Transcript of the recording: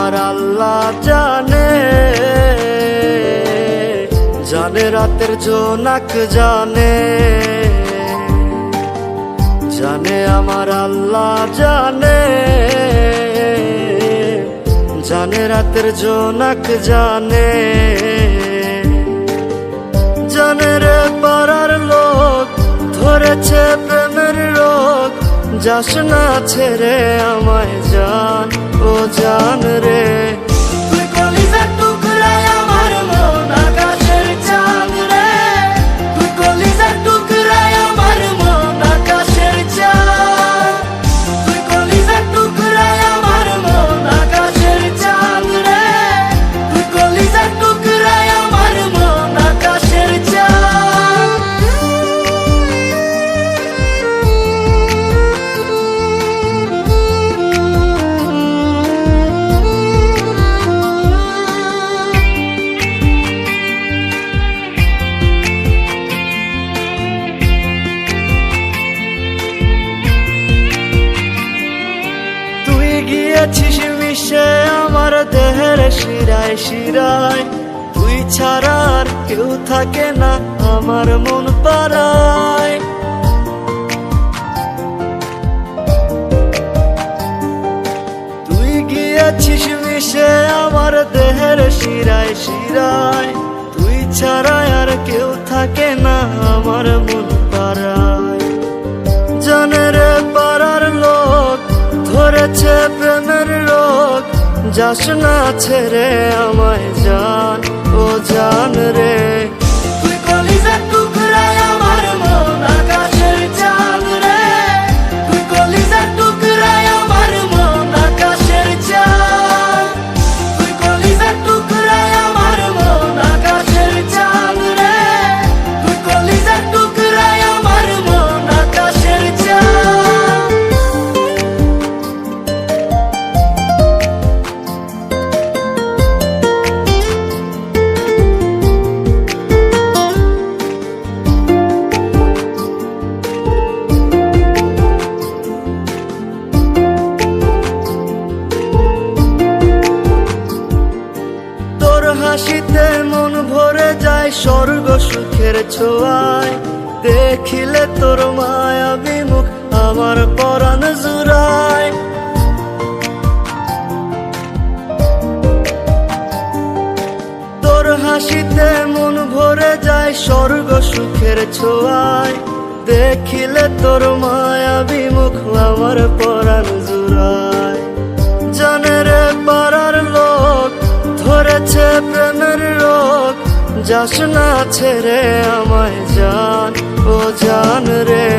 আমার আল্লাহ জানে, জানে রাতের জোনাক জানে, জানে আমার আল্লাহ জানে, জানে রাতের জোনাক জানে, জানে রে পাড়ার লোক ধরেছে প্রেমের রোগ, যাস না ছেড়ে আমায় জান, ও জান রে। তুই কলিজার টুকরায় আমার মন আকাশের চাঁদ রে, তুই কলিজার টুকরায় আমার মন আকাশের চাঁদ, তুই কলিজার টুকরায় আমার মন আকাশের চাঁদ রে, তুই কলিজার টুকরায় আমার মন আকাশের চাঁদ। গিয়েছিস মিশে আমার দেহের শিরায় শিরায়, তুই ছাড়া আর কেউ থাকে না আমার মন পাড়ায়। তুই গিয়েছিস মিশে আমার দেহের শিরায় শিরায়, তুই ছাড়া আর কেউ থাকে না আমার মন পাড়ায়। জানে রে পাড়ার লোক ধরেছে প্রেমের রোগ, যাস না ছেড়ে আমায় জান, ও জান রে। তুই কলিজার টুকরায় আমার মন আকাশের চাঁদ রে, তুই কলিজার টুকরায় আমার মন আকাশের চাঁদ, তুই কলিজার টুকরায় আমার মন আকাশের চাঁদ রে, তুই কলিজার টুকরায় আমার মন আকাশের চাঁদ। হাসিতে মন ভরে যায় স্বর্গ সুখের ছোঁয়ায়, দেখিলে তোর মায়াবী মুখ আমার পরাণ জুড়ায়। তোর হাসিতে মন ভরে যায় স্বর্গ সুখের ছোঁয়ায়, দেখিলে তোর মায়াবী মুখ আমার পরাণ জুড়ায়। জানে রে পাড়ার লোক ধরেছে প্রেমের রোগ, যাস না ছেড়ে আমায় জান, ও জান রে।